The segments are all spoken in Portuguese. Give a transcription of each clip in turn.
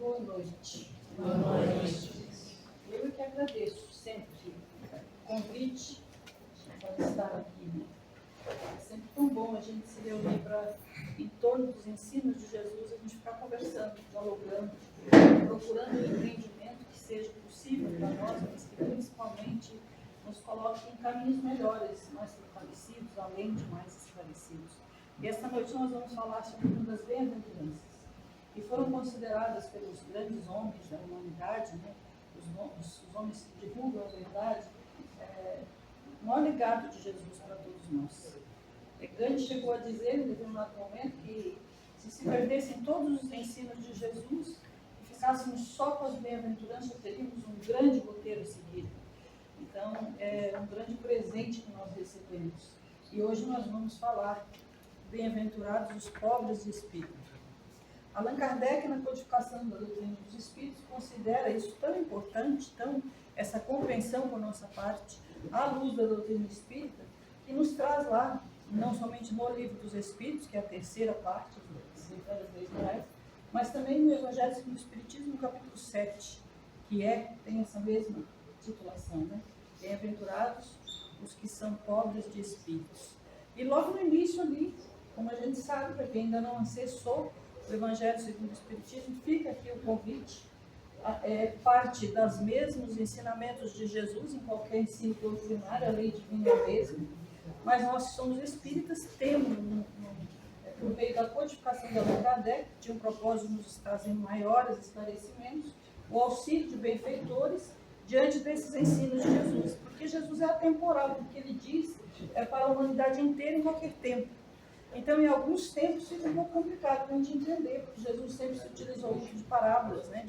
Boa noite. Boa noite. Eu que agradeço sempre o convite para estar aqui. Né? É sempre tão bom a gente se reunir em torno dos ensinos de Jesus, a gente ficar conversando, dialogando, procurando um entendimento que seja possível para nós, mas que principalmente nos coloque em caminhos melhores, mais fortalecidos, além de mais esclarecidos. E esta noite nós vamos falar sobre uma das bem-aventuranças, que foram consideradas pelos grandes homens da humanidade, né? Os homens que divulgam a verdade, o maior legado de Jesus para todos nós. Gandhi chegou a dizer em determinado momento que se perdessem todos os ensinos de Jesus e ficássemos só com as bem-aventuranças, teríamos um grande roteiro a seguir. Então, é um grande presente que nós recebemos. E hoje nós vamos falar bem-aventurados os pobres de espírito. Allan Kardec, na codificação da doutrina dos espíritos, considera isso tão importante, essa compreensão por nossa parte, à luz da doutrina espírita, que nos traz lá, não somente no Livro dos Espíritos, que é a terceira parte das Leis Morais, mas também no Evangelho segundo o Espiritismo, no capítulo 7, que tem essa mesma titulação, né? Bem-aventurados os que são pobres de espíritos. E logo no início ali, como a gente sabe, para quem ainda não acessou o Evangelho segundo o Espiritismo, fica aqui o convite, parte dos mesmos ensinamentos de Jesus, em qualquer ensino doutrinário, a lei divina é a mesma, mas nós que somos espíritas temos, por meio da codificação da Allan Kardec, que tinha um propósito de nos trazer maiores esclarecimentos, o auxílio de benfeitores diante desses ensinos de Jesus, porque Jesus é atemporal, o que ele diz é para a humanidade inteira em qualquer tempo. Então, em alguns tempos fica um pouco complicado para a gente entender, porque Jesus sempre se utilizou de parábolas, né,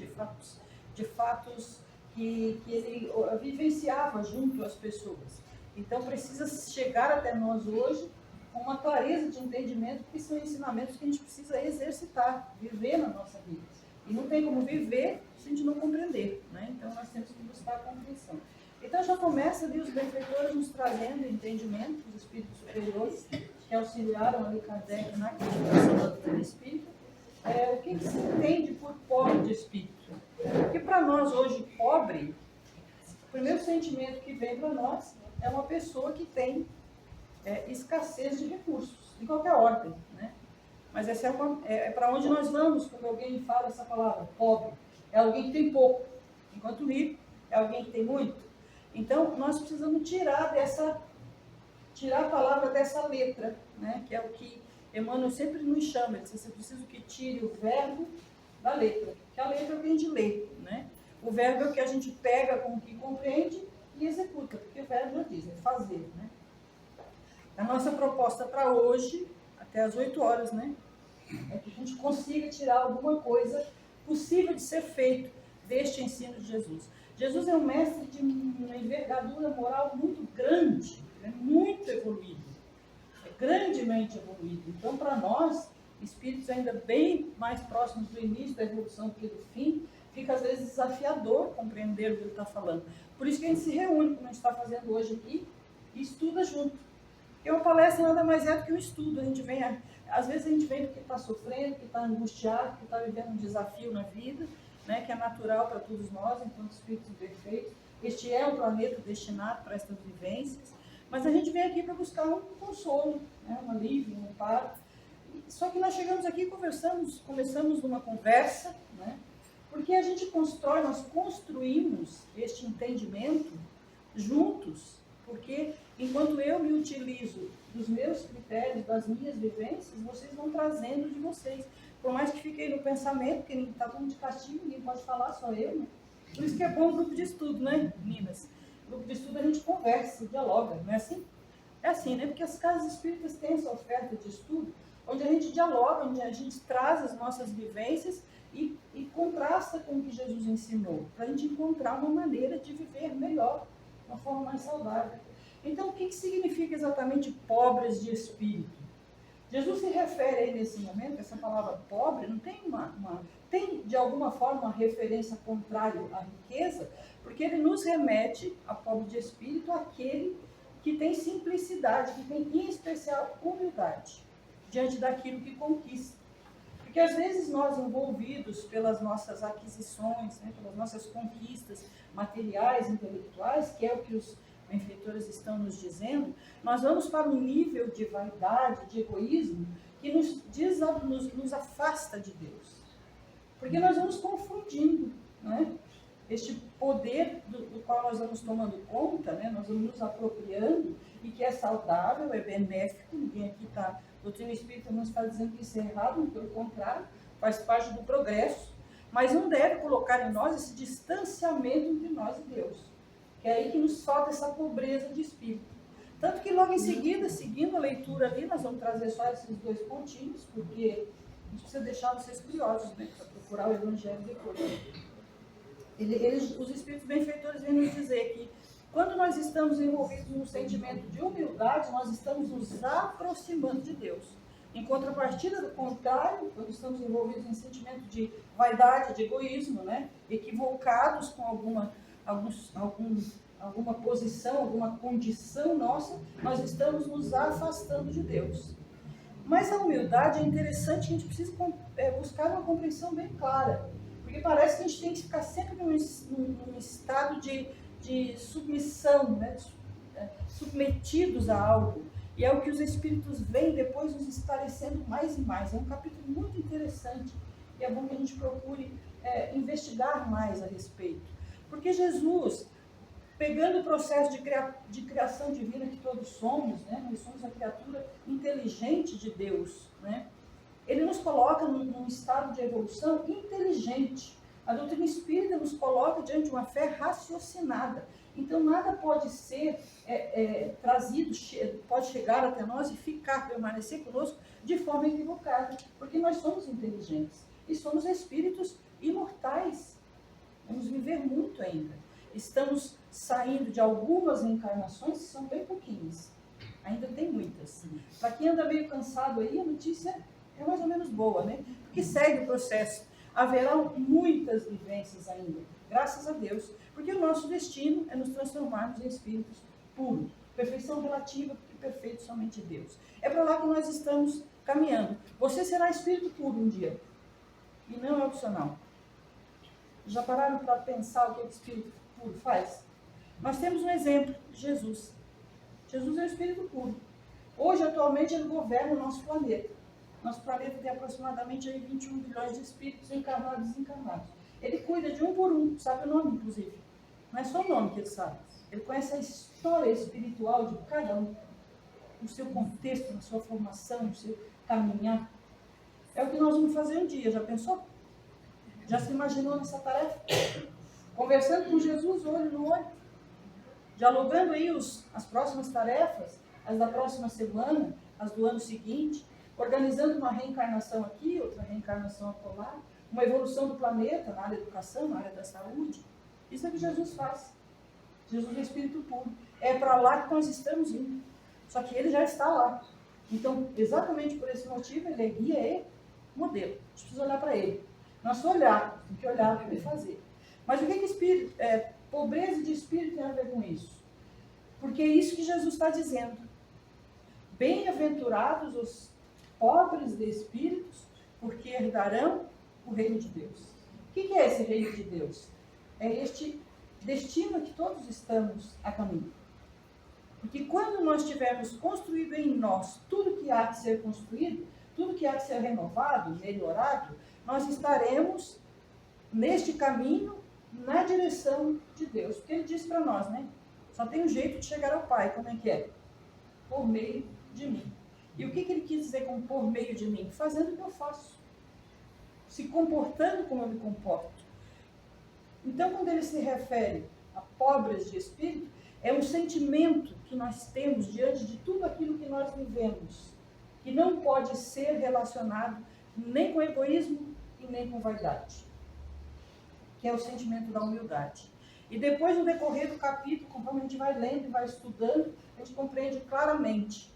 de fatos que ele vivenciava junto às pessoas. Então, precisa chegar até nós hoje com uma clareza de entendimento, que são ensinamentos que a gente precisa exercitar, viver na nossa vida. E não tem como viver se a gente não compreender, né? Então, nós temos que buscar a compreensão. Então, já começa ali os benfeitores nos trazendo entendimento, os espíritos superiores, que auxiliaram ali Kardec na codificação da doutrina espírita, o que se entende por pobre de espírito. Porque para nós hoje, pobre, o primeiro sentimento que vem para nós é uma pessoa que tem escassez de recursos, de qualquer ordem, né? Mas essa é para onde nós vamos quando alguém fala essa palavra, pobre. É alguém que tem pouco, enquanto rico é alguém que tem muito. Então, nós precisamos tirar a palavra dessa letra, né? Que é o que Emmanuel sempre nos chama. Ele diz, é preciso que tire o verbo da letra, que a letra é o que a gente lê, né? O verbo é o que a gente pega com o que compreende e executa, porque o verbo já diz, é fazer, né? A nossa proposta para hoje, até às 8 horas, né? É que a gente consiga tirar alguma coisa possível de ser feito deste ensino de Jesus. Jesus é um mestre de uma envergadura moral muito grande, muito evoluído, grandemente evoluído. Então, para nós, espíritos ainda bem mais próximos do início da evolução do que do fim, fica às vezes desafiador compreender o que ele está falando. Por isso que a gente se reúne, como a gente está fazendo hoje aqui, e estuda junto. Porque uma palestra nada mais é do que um estudo. Às vezes a gente vem porque está sofrendo, que está angustiado, que está vivendo um desafio na vida, né, que é natural para todos nós, enquanto espíritos imperfeitos. Este é o planeta destinado para estas vivências. Mas a gente vem aqui para buscar um consolo, né, um alívio, um amparo. Só que nós chegamos aqui e começamos numa conversa, né, porque a gente nós construímos este entendimento juntos, porque enquanto eu me utilizo dos meus critérios, das minhas vivências, vocês vão trazendo de vocês. Por mais que fiquei no pensamento, que está todo mundo de castigo, ninguém pode falar, só eu, né? Por isso que é bom o grupo de estudo, né, meninas? No grupo de estudo a gente conversa, dialoga, não é assim? É assim, né? Porque as casas espíritas têm essa oferta de estudo, onde a gente dialoga, onde a gente traz as nossas vivências e contrasta com o que Jesus ensinou, para a gente encontrar uma maneira de viver melhor, uma forma mais saudável. Então, o que significa exatamente pobres de espírito? Jesus se refere aí nesse momento, essa palavra pobre, não tem tem de alguma forma uma referência contrária à riqueza, porque ele nos remete a pobre de espírito, aquele que tem simplicidade, que tem em especial humildade, diante daquilo que conquista. Porque às vezes nós, envolvidos pelas nossas aquisições, né, pelas nossas conquistas materiais, intelectuais, que é o que os benfeitores estão nos dizendo, nós vamos para um nível de vaidade, de egoísmo, que nos afasta de Deus. Porque nós vamos confundindo, né, este poder do qual nós vamos tomando conta, né, nós vamos nos apropriando, e que é saudável, é benéfico, ninguém aqui está, a doutrina espírita não está dizendo que isso é errado, pelo contrário, faz parte do progresso, mas não deve colocar em nós esse distanciamento entre nós e Deus, que é aí que nos falta essa pobreza de espírito. Tanto que logo em seguida, seguindo a leitura ali, nós vamos trazer só esses 2 pontinhos, porque a gente precisa deixar vocês curiosos, né, para procurar o Evangelho depois. Os Espíritos Benfeitores vêm nos dizer que quando nós estamos envolvidos num sentimento de humildade, nós estamos nos aproximando de Deus. Em contrapartida, do contrário, quando estamos envolvidos em sentimento de vaidade, de egoísmo, né, equivocados com alguma posição, alguma condição nossa, nós estamos nos afastando de Deus. Mas a humildade é interessante, a gente precisa buscar uma compreensão bem clara, porque parece que a gente tem que ficar sempre num estado de submissão, né? Submetidos a algo. E é o que os Espíritos vêm depois nos esclarecendo mais e mais. É um capítulo muito interessante e é bom que a gente procure investigar mais a respeito. Porque Jesus, pegando o processo de criação divina que todos somos, né? Nós somos a criatura inteligente de Deus, né? Ele nos coloca num estado de evolução inteligente. A doutrina espírita nos coloca diante de uma fé raciocinada. Então, nada pode ser trazido, pode chegar até nós e permanecer conosco de forma equivocada, porque nós somos inteligentes e somos espíritos imortais. Vamos viver muito ainda. Estamos saindo de algumas encarnações, que são bem pouquinhas. Ainda tem muitas. Para quem anda meio cansado aí, a notícia é mais ou menos boa, né? Porque segue o processo. Haverão muitas vivências ainda, graças a Deus, porque o nosso destino é nos transformarmos em espíritos puros. Perfeição relativa, porque perfeito somente Deus. É para lá que nós estamos caminhando. Você será espírito puro um dia, e não é opcional. Já pararam para pensar o que o espírito puro faz? Nós temos um exemplo, Jesus. Jesus é o espírito puro. Hoje, atualmente, ele governa o nosso planeta. Nosso planeta tem aproximadamente 21 bilhões de espíritos encarnados e desencarnados. Ele cuida de um por um, sabe o nome, inclusive. Não é só o nome que ele sabe. Ele conhece a história espiritual de cada um, o seu contexto, a sua formação, o seu caminhar. É o que nós vamos fazer um dia, já pensou? Já se imaginou nessa tarefa? Conversando com Jesus, olho no olho, dialogando aí as próximas tarefas, as da próxima semana, as do ano seguinte, organizando uma reencarnação aqui, outra reencarnação acolá, uma evolução do planeta na área da educação, na área da saúde. Isso é o que Jesus faz. Jesus é Espírito puro. É para lá que nós estamos indo. Só que ele já está lá. Então, exatamente por esse motivo, ele é guia e modelo. A gente precisa olhar para ele. Não é só olhar, tem que olhar e fazer. Mas o que pobreza de espírito tem a ver com isso? Porque é isso que Jesus está dizendo. Bem-aventurados os pobres de espíritos, porque herdarão o reino de Deus. O que é esse reino de Deus? É este destino que todos estamos a caminho. Porque quando nós tivermos construído em nós tudo que há de ser construído, tudo que há de ser renovado, melhorado, nós estaremos neste caminho, na direção de Deus. Porque ele diz para nós, né? Só tem um jeito de chegar ao Pai. Como é que é? Por meio de mim. E o que ele quis dizer com por meio de mim? Fazendo o que eu faço. Se comportando como eu me comporto. Então, quando ele se refere a pobres de espírito, é um sentimento que nós temos diante de tudo aquilo que nós vivemos, que não pode ser relacionado nem com egoísmo e nem com vaidade, que é o sentimento da humildade. E depois, no decorrer do capítulo, conforme a gente vai lendo e vai estudando, a gente compreende claramente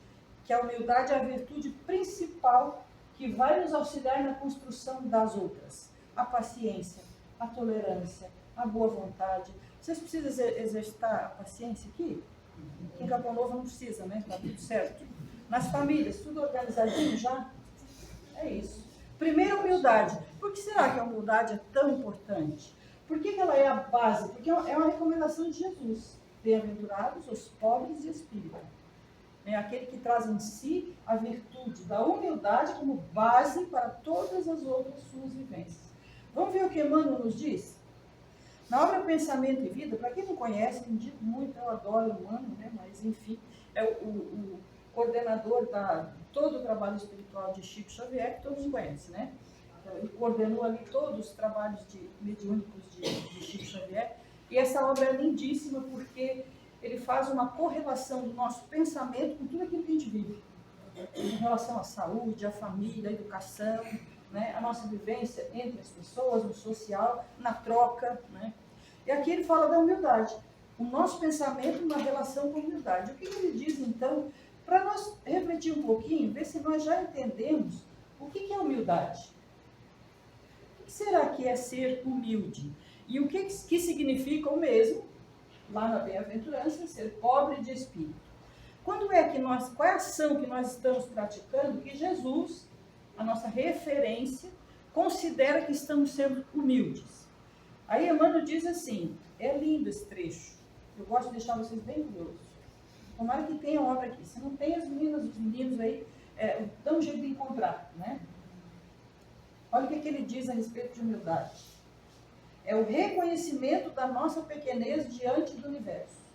que a humildade é a virtude principal que vai nos auxiliar na construção das outras. A paciência, a tolerância, a boa vontade. Vocês precisam exercitar a paciência aqui? Aqui em Capão Novo não precisa, né? Está tudo certo. Nas famílias, tudo organizadinho já? É isso. Primeiro, humildade. Por que será que a humildade é tão importante? Por que ela é a base? Porque é uma recomendação de Jesus. Bem-aventurados os pobres de espírito. É aquele que traz em si a virtude da humildade como base para todas as outras suas vivências. Vamos ver o que Emmanuel nos diz? Na obra Pensamento e Vida, para quem não conhece, eu indico muito, eu adoro Emmanuel, né? Mas enfim, é o coordenador de todo o trabalho espiritual de Chico Xavier, que todos conhecem, né? Então, ele coordenou ali todos os trabalhos mediúnicos de Chico Xavier, e essa obra é lindíssima porque ele faz uma correlação do nosso pensamento com tudo aquilo que a gente vive, em relação à saúde, à família, à educação, né, a nossa vivência entre as pessoas, no social, na troca, né? E aqui ele fala da humildade, o nosso pensamento na relação com a humildade. O que ele diz então, para nós refletir um pouquinho, ver se nós já entendemos o que é humildade. O que será que é ser humilde? E o que significa o mesmo, lá na bem-aventurança, ser pobre de espírito? Qual é a ação que nós estamos praticando que Jesus, a nossa referência, considera que estamos sendo humildes? Aí Emmanuel diz assim, é lindo esse trecho, eu gosto de deixar vocês bem curiosos. Tomara que tenha obra aqui, se não tem, as meninas, os meninos aí, dão um jeito de encontrar, né? Olha o que ele diz a respeito de humildade. É o reconhecimento da nossa pequenez diante do universo.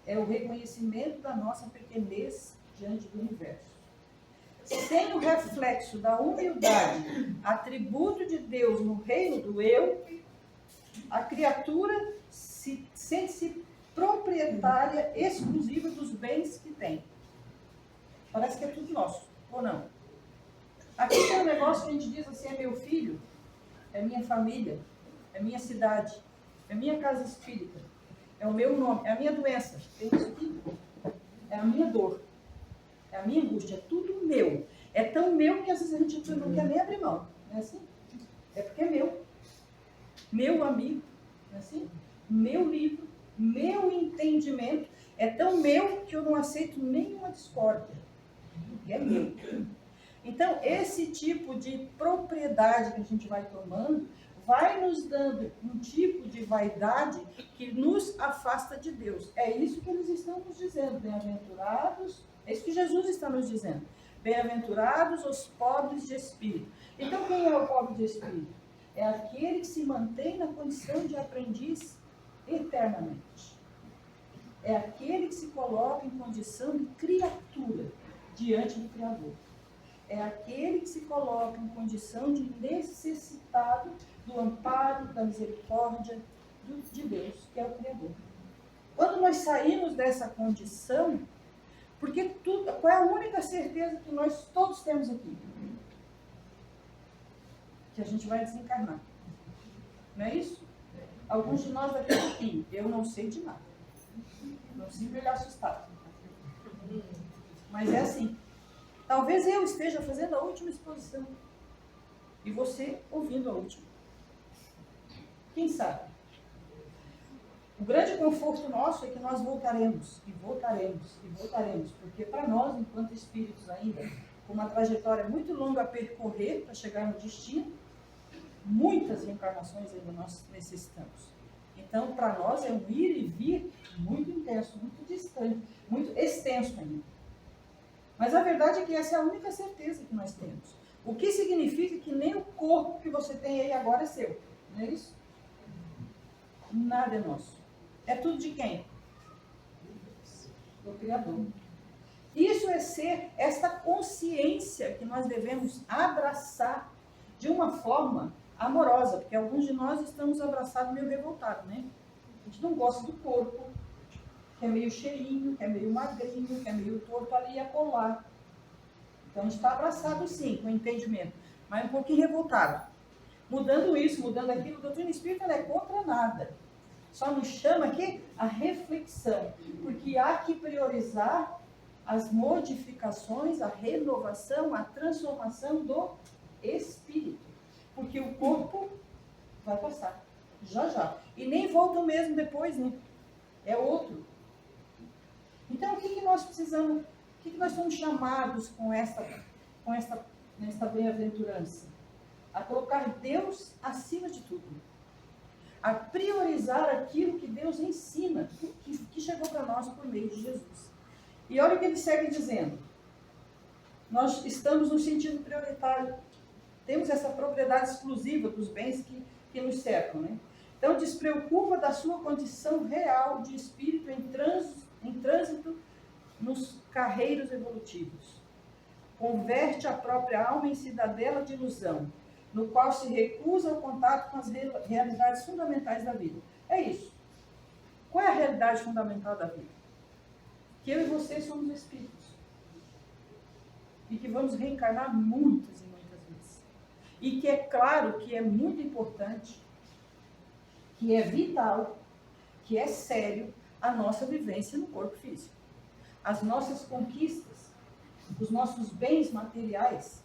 É o reconhecimento da nossa pequenez diante do universo. Sem o reflexo da humildade, atributo de Deus no reino do eu, a criatura sente-se proprietária exclusiva dos bens que tem. Parece que é tudo nosso, ou não? Aqui tem um negócio que a gente diz assim, é meu filho, é minha família, é minha cidade, é minha casa espírita, é o meu nome, é a minha doença, tem isso aqui, é a minha dor, é a minha angústia, é tudo meu. É tão meu que às vezes a gente não quer nem abrir mão, não é assim? É porque é meu. Meu amigo, não é assim? Meu livro, meu entendimento, é tão meu que eu não aceito nenhuma discórdia. É meu. Então, esse tipo de propriedade que a gente vai tomando, vai nos dando um tipo de vaidade que nos afasta de Deus. É isso que eles estão nos dizendo, bem-aventurados, é isso que Jesus está nos dizendo. Bem-aventurados os pobres de espírito. Então, quem é o pobre de espírito? É aquele que se mantém na condição de aprendiz eternamente. É aquele que se coloca em condição de criatura diante do Criador. É aquele que se coloca em condição de necessitado do amparo, da misericórdia de Deus, que é o Criador. Quando nós saímos dessa condição, porque qual é a única certeza que nós todos temos aqui? Que a gente vai desencarnar. Não é isso? Alguns de nós daqui a pouquinho, eu não sei de nada. Não se ficar assustado. Mas é assim. Talvez eu esteja fazendo a última exposição e você ouvindo a última. Quem sabe? O grande conforto nosso é que nós voltaremos, e voltaremos, e voltaremos, porque para nós, enquanto espíritos ainda, com uma trajetória muito longa a percorrer para chegar no destino, muitas reencarnações ainda nós necessitamos. Então, para nós é um ir e vir muito intenso, muito distante, muito extenso ainda. Mas a verdade é que essa é a única certeza que nós temos. O que significa que nem o corpo que você tem aí agora é seu. Não é isso? Nada é nosso. É tudo de quem? Do Criador. Isso é ser esta consciência que nós devemos abraçar de uma forma amorosa, porque alguns de nós estamos abraçados meio revoltados, né? A gente não gosta do corpo, que é meio cheinho, que é meio magrinho, que é meio torto ali e acolá. Então a gente está abraçado sim, com entendimento, mas um pouquinho revoltado. Mudando isso, mudando aquilo, a doutrina espírita não é contra nada. Só nos chama aqui a reflexão, porque há que priorizar as modificações, a renovação, a transformação do espírito. Porque o corpo vai passar, já já. E nem volta o mesmo depois, né? É outro. Então, o que nós precisamos, o que nós somos chamados com esta nesta bem-aventurança, a colocar Deus acima de tudo, a priorizar aquilo que Deus ensina, que chegou para nós por meio de Jesus. E olha o que ele segue dizendo. Nós estamos no sentido prioritário. Temos essa propriedade exclusiva dos bens que nos cercam, né? Então, despreocupa da sua condição real de espírito em trânsito nos carreiros evolutivos. Converte a própria alma em cidadela de ilusão, no qual se recusa o contato com as realidades fundamentais da vida. É isso. Qual é a realidade fundamental da vida? Que eu e você somos espíritos. E que vamos reencarnar muitas e muitas vezes. E que é claro que é muito importante, que é vital, que é sério a nossa vivência no corpo físico. As nossas conquistas, os nossos bens materiais,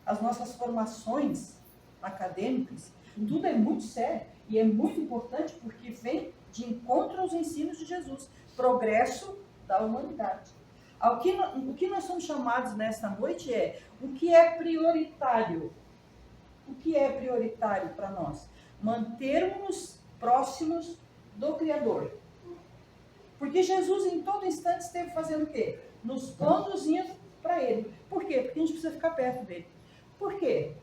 as nossas formações acadêmicas, tudo é muito sério e é muito importante porque vem de encontro aos ensinos de Jesus, progresso da humanidade. O que nós somos chamados nesta noite é o que é prioritário. O que é prioritário para nós? Mantermos próximos do Criador. Porque Jesus em todo instante esteve fazendo o quê? Nos conduzindo para Ele. Por quê? Porque a gente precisa ficar perto dele. Por quê?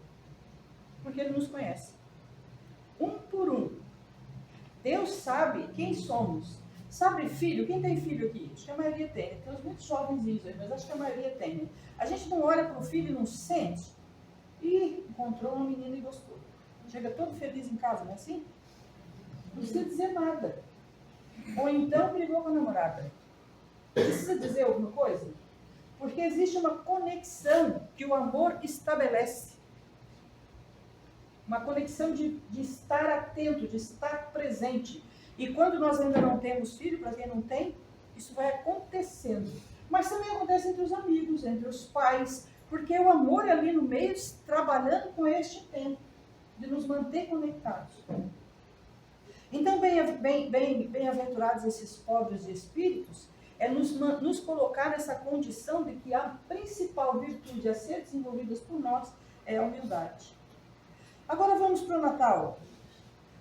Porque Ele nos conhece. Um por um. Deus sabe quem somos. Sabe filho? Quem tem filho aqui? Acho que a maioria tem. Tem uns muitos jovenzinhos aí, mas acho que a maioria tem. A gente não olha para o filho e não sente. Ih, encontrou uma menina e gostou. Chega todo feliz em casa, não é assim? Não precisa dizer nada. Ou então brigou com a namorada. Precisa dizer alguma coisa? Porque existe uma conexão que o amor estabelece. Uma conexão de estar atento, de estar presente. E quando nós ainda não temos filho, para quem não tem, isso vai acontecendo. Mas também acontece entre os amigos, entre os pais, porque o amor é ali no meio, trabalhando com este tempo, de nos manter conectados. Então, bem-aventurados esses pobres de espíritos, é nos colocar nessa condição de que a principal virtude a ser desenvolvida por nós é a humildade. Agora vamos para o Natal.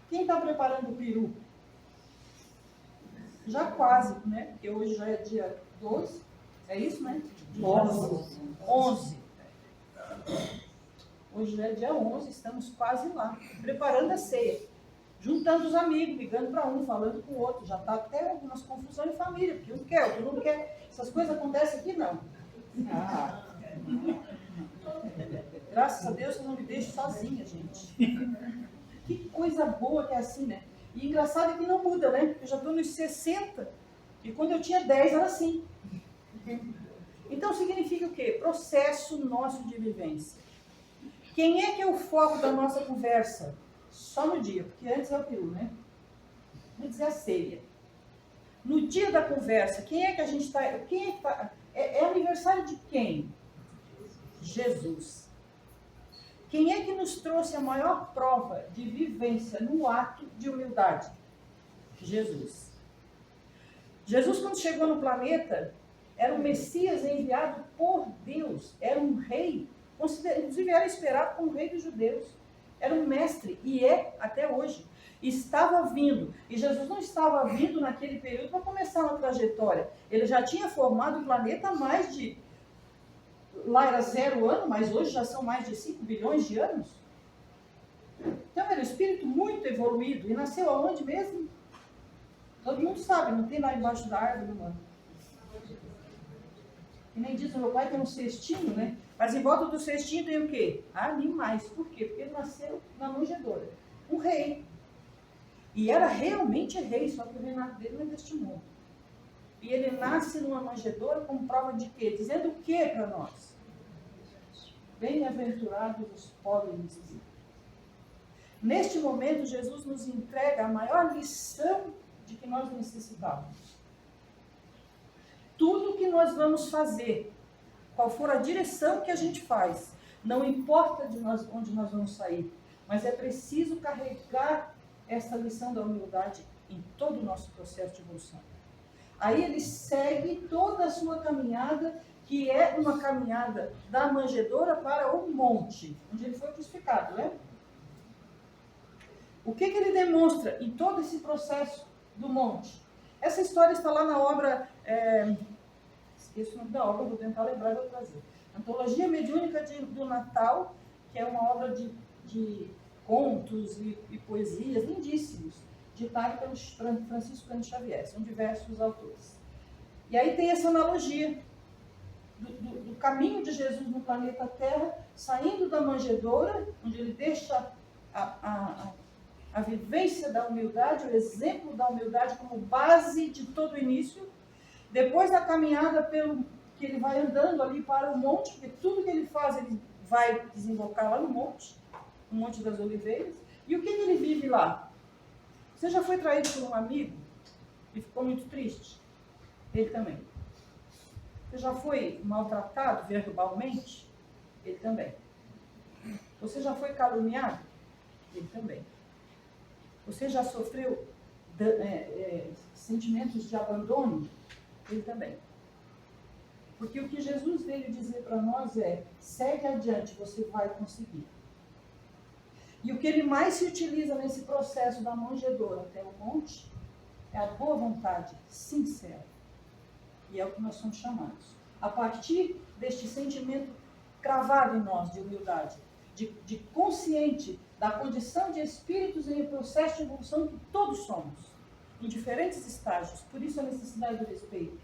Quem está preparando o peru? Já quase, né? Porque hoje já é dia 12. É isso, né? 11. Hoje já é dia 11, estamos quase lá. Preparando a ceia. Juntando os amigos, ligando para um, falando com o outro. Já está até algumas confusões em família, porque um quer, outro não quer. Essas coisas acontecem aqui, não. Graças a Deus que eu não me deixo sozinha, gente. Que coisa boa que é assim, né? E engraçado é que não muda, né? Eu já estou nos 60 e quando eu tinha 10 era assim. Então significa o quê? Processo nosso de vivência. Quem é que é o foco da nossa conversa? Só no dia, porque antes é o peru, né? Antes é a ceia. No dia da conversa, quem é que a gente está... É aniversário de quem? Jesus. Quem é que nos trouxe a maior prova de vivência no ato de humildade? Jesus. Jesus, quando chegou no planeta, era um Messias enviado por Deus. Era um rei, inclusive era esperado como rei dos judeus. Era um mestre, e é até hoje. Estava vindo, e Jesus não estava vindo naquele período para começar uma trajetória. Ele já tinha formado o planeta há mais de... Lá era 0 ano, mas hoje já são mais de 5 bilhões de anos. Então era um espírito muito evoluído. E nasceu aonde mesmo? Todo mundo sabe, não tem lá embaixo da árvore, mano. E nem diz o meu pai tem um cestinho, né? Mas em volta do cestinho tem o quê? Animais. Por quê? Porque ele nasceu na manjedoura. Um rei. E era realmente rei, só que o reinado dele não é deste mundo. E ele nasce numa manjedoura como prova de quê? Dizendo o quê para nós? Bem-aventurados os pobres de espírito. Neste momento, Jesus nos entrega a maior lição de que nós necessitávamos. Tudo que nós vamos fazer, qual for a direção que a gente faz, não importa de onde nós vamos sair, mas é preciso carregar essa lição da humildade em todo o nosso processo de evolução. Aí ele segue toda a sua caminhada, que é uma caminhada da manjedoura para o monte, onde ele foi crucificado, né? O que ele demonstra em todo esse processo do monte? Essa história está lá na obra, esqueço o nome da obra, vou tentar lembrar e vou trazer. Antologia Mediúnica do Natal, que é uma obra de contos e poesias lindíssimos, ditado pelo Francisco Cândido Xavier, são diversos autores. E aí tem essa analogia do caminho de Jesus no planeta Terra, saindo da manjedoura, onde ele deixa a vivência da humildade, o exemplo da humildade como base de todo o início. Depois da caminhada que ele vai andando ali para o monte, porque tudo que ele faz, ele vai desembocar lá no Monte das Oliveiras. E o que ele vive lá? Você já foi traído por um amigo e ficou muito triste? Ele também. Você já foi maltratado verbalmente? Ele também. Você já foi caluniado? Ele também. Você já sofreu sentimentos de abandono? Ele também. Porque o que Jesus veio dizer para nós é: segue adiante, você vai conseguir. E o que ele mais se utiliza nesse processo da manjedoura até o monte é a boa vontade sincera. E é o que nós somos chamados. A partir deste sentimento cravado em nós de humildade, de consciente da condição de espíritos em processo de evolução que todos somos, em diferentes estágios. Por isso a necessidade do respeito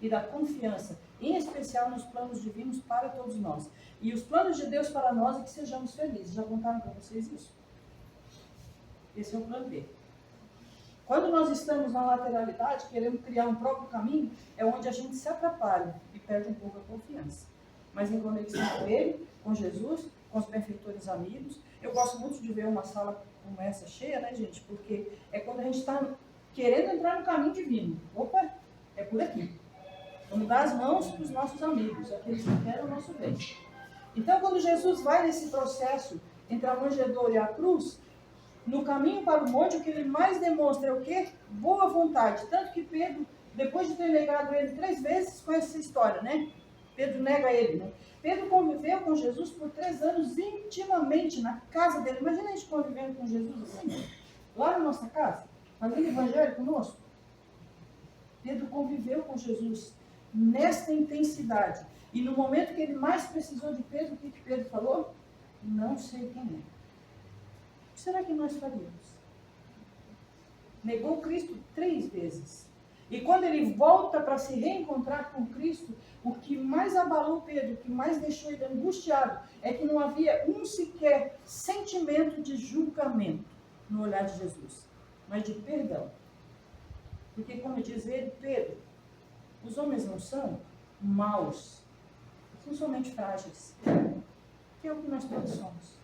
e da confiança, em especial nos planos divinos para todos nós. E os planos de Deus para nós é que sejamos felizes. Já contaram para vocês isso? Esse é o plano B. Quando nós estamos na lateralidade, querendo criar um próprio caminho, é onde a gente se atrapalha e perde um pouco a confiança. Mas em conexão com Ele, com Jesus, com os benfeitores amigos, eu gosto muito de ver uma sala como essa cheia, né, gente? Porque é quando a gente está querendo entrar no caminho divino. Opa, é por aqui. Vamos dar as mãos para os nossos amigos, aqueles que querem o nosso bem. Então, quando Jesus vai nesse processo entre a manjedoura e a cruz, no caminho para o monte, o que ele mais demonstra é o quê? Boa vontade. Tanto que Pedro, depois de ter negado ele 3 vezes, conhece essa história, né? Pedro nega ele, né? Pedro conviveu com Jesus por 3 anos intimamente na casa dele. Imagina a gente convivendo com Jesus assim, lá na nossa casa, fazendo evangelho conosco. Pedro conviveu com Jesus nesta intensidade. E no momento que ele mais precisou de Pedro, o que Pedro falou? Não sei quem é. O que será que nós faríamos? Negou Cristo 3 vezes. E quando ele volta para se reencontrar com Cristo, o que mais abalou Pedro, o que mais deixou ele angustiado, é que não havia um sequer sentimento de julgamento no olhar de Jesus, mas de perdão. Porque, como diz ele, Pedro, os homens não são maus, são somente frágeis, que é o que nós todos somos.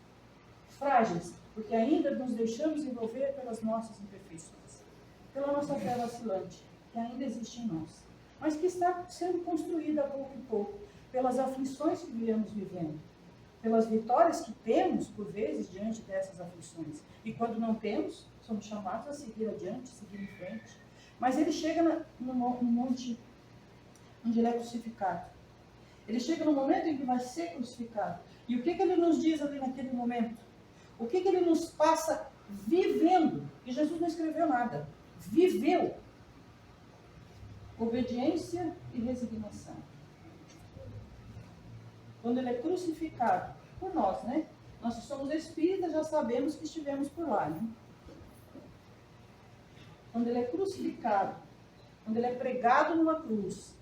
Frágeis, porque ainda nos deixamos envolver pelas nossas imperfeições, pela nossa fé vacilante, que ainda existe em nós, mas que está sendo construída a pouco e pouco, pelas aflições que viemos vivendo, pelas vitórias que temos, por vezes, diante dessas aflições. E quando não temos, somos chamados a seguir adiante, seguir em frente. Mas ele chega no monte onde ele é crucificado. Ele chega no momento em que vai ser crucificado. E o que ele nos diz ali naquele momento? O que ele nos passa vivendo? E Jesus não escreveu nada. Viveu. Obediência e resignação. Quando ele é crucificado por nós, né? Nós que somos espíritas já sabemos que estivemos por lá, né? Quando ele é crucificado, quando ele é pregado numa cruz,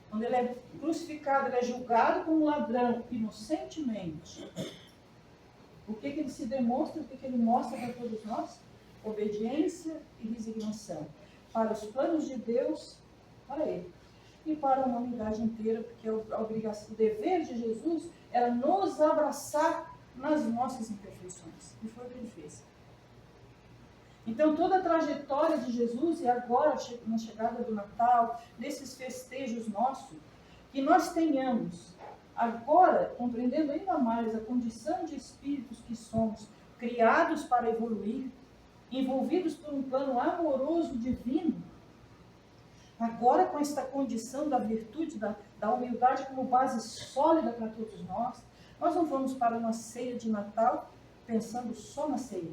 quando ele é crucificado, ele é julgado como ladrão inocentemente. O que ele se demonstra, o que ele mostra para todos nós? Obediência e resignação. Para os planos de Deus, para ele. E para a humanidade inteira, porque a obrigação, o dever de Jesus era nos abraçar nas nossas imperfeições. E foi o que ele fez. Então, toda a trajetória de Jesus, e agora, na chegada do Natal, nesses festejos nossos, que nós tenhamos, agora, compreendendo ainda mais a condição de espíritos que somos, criados para evoluir, envolvidos por um plano amoroso divino, Agora, com esta condição da virtude, da humildade como base sólida para todos nós não vamos para uma ceia de Natal pensando só na ceia.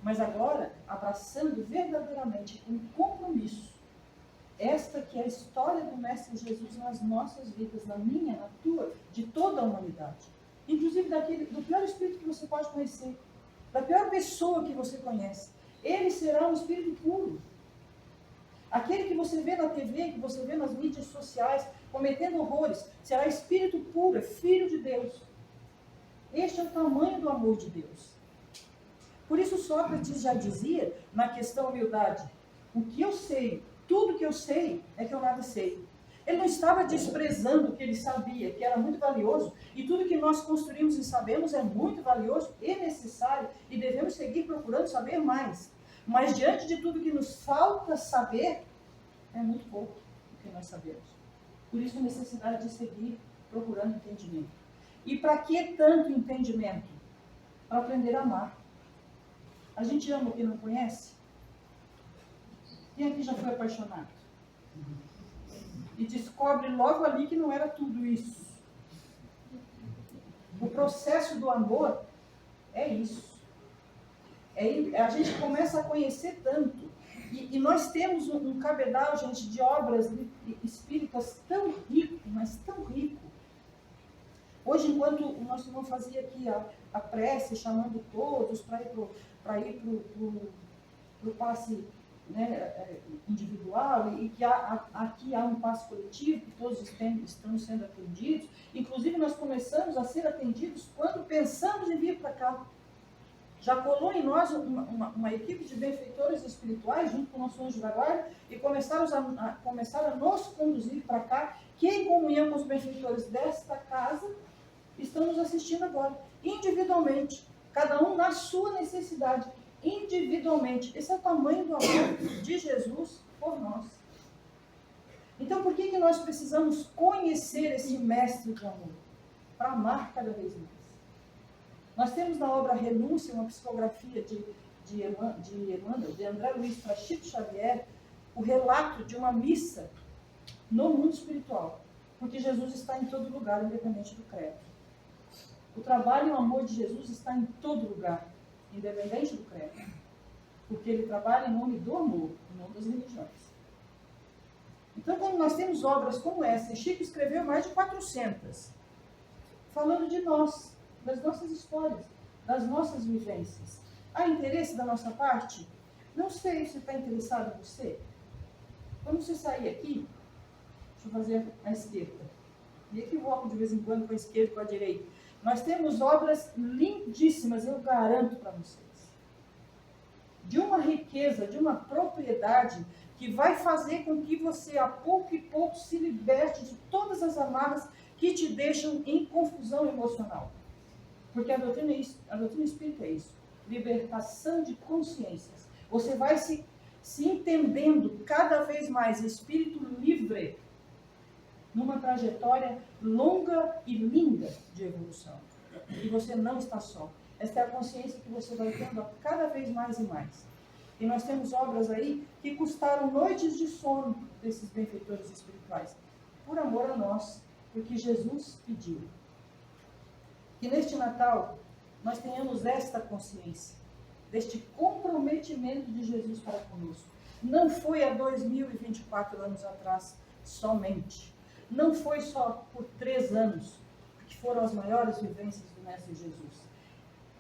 Mas agora, abraçando verdadeiramente, com compromisso, esta que é a história do Mestre Jesus nas nossas vidas, na minha, na tua, de toda a humanidade. Inclusive do pior espírito que você pode conhecer, da pior pessoa que você conhece. Ele será um espírito puro. Aquele que você vê na TV, que você vê nas mídias sociais, cometendo horrores, será espírito puro, é filho de Deus. Este é o tamanho do amor de Deus. Por isso Sócrates já dizia, na questão humildade, o que eu sei, tudo que eu sei é que eu nada sei. Ele não estava desprezando o que ele sabia, que era muito valioso, e tudo que nós construímos e sabemos é muito valioso e necessário, e devemos seguir procurando saber mais. Mas diante de tudo que nos falta saber, é muito pouco o que nós sabemos. Por isso a necessidade de seguir procurando entendimento. E para que tanto entendimento? Para aprender a amar. A gente ama o que não conhece? Quem aqui já foi apaixonado? E descobre logo ali que não era tudo isso. O processo do amor é isso. A gente começa a conhecer tanto. E nós temos um cabedal, gente, de obras espíritas tão rico, mas tão rico. Hoje, enquanto o nosso irmão fazia aqui a prece, chamando todos para ir para o passe, né, individual, e que aqui há um passe coletivo, que todos estão sendo atendidos. Inclusive, nós começamos a ser atendidos quando pensamos em vir para cá. Já colou em nós uma equipe de benfeitores espirituais, junto com o nosso anjo da guarda, e começaram a nos conduzir para cá, que em comunhão com os benfeitores desta casa, estão nos assistindo agora, individualmente, cada um na sua necessidade, individualmente. Esse é o tamanho do amor de Jesus por nós. Então, por que nós precisamos conhecer esse mestre do amor? Para amar cada vez mais. Nós temos na obra Renúncia, uma psicografia de André Luiz para Chico Xavier, o relato de uma missa no mundo espiritual, porque Jesus está em todo lugar, independente do credo. O trabalho e o amor de Jesus está em todo lugar, independente do credo, porque ele trabalha em nome do amor, em nome das religiões. Então, quando nós temos obras como essa, e Chico escreveu mais de 400, falando de nós, das nossas histórias, das nossas vivências. Há interesse da nossa parte? Não sei se está interessado em você. Quando você sair aqui, deixa eu fazer a esquerda. E equivoco de vez em quando com a esquerda e com a direita. Nós temos obras lindíssimas, eu garanto para vocês. De uma riqueza, de uma propriedade que vai fazer com que você, a pouco e pouco, se liberte de todas as amarras que te deixam em confusão emocional. Porque a doutrina espírita é isso. Libertação de consciências. Você vai se entendendo cada vez mais espírito livre numa trajetória longa e linda de evolução. E você não está só. Esta é a consciência que você vai tendo cada vez mais e mais. E nós temos obras aí que custaram noites de sono desses benfeitores espirituais. Por amor a nós, porque Jesus pediu. Que neste Natal nós tenhamos esta consciência, deste comprometimento de Jesus para conosco. Não foi há 2024 anos atrás somente. Não foi só por 3 anos, que foram as maiores vivências do Mestre Jesus.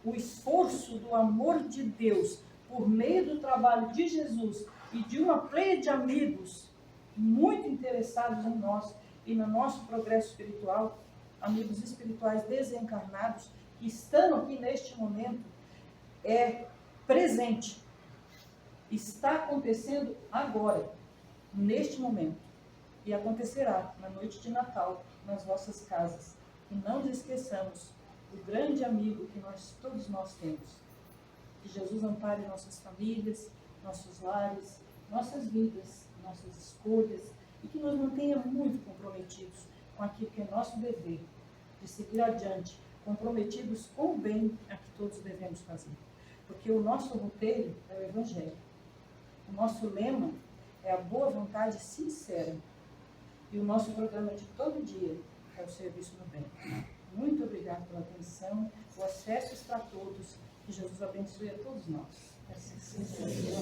O esforço do amor de Deus, por meio do trabalho de Jesus e de uma pleia de amigos muito interessados em nós e no nosso progresso espiritual, amigos espirituais desencarnados, que estão aqui neste momento, é presente. Está acontecendo agora, neste momento. E acontecerá na noite de Natal, nas vossas casas. E não nos esqueçamos do grande amigo que todos nós temos. Que Jesus ampare nossas famílias, nossos lares, nossas vidas, nossas escolhas, e que nos mantenha muito comprometidos com aquilo que é nosso dever, de seguir adiante, comprometidos com o bem a que todos devemos fazer. Porque o nosso roteiro é o Evangelho. O nosso lema é a boa vontade sincera. E o nosso programa de todo dia é o serviço no bem. Muito obrigado pela atenção. O acesso está a todos. Que Jesus abençoe a todos nós. Assim seja.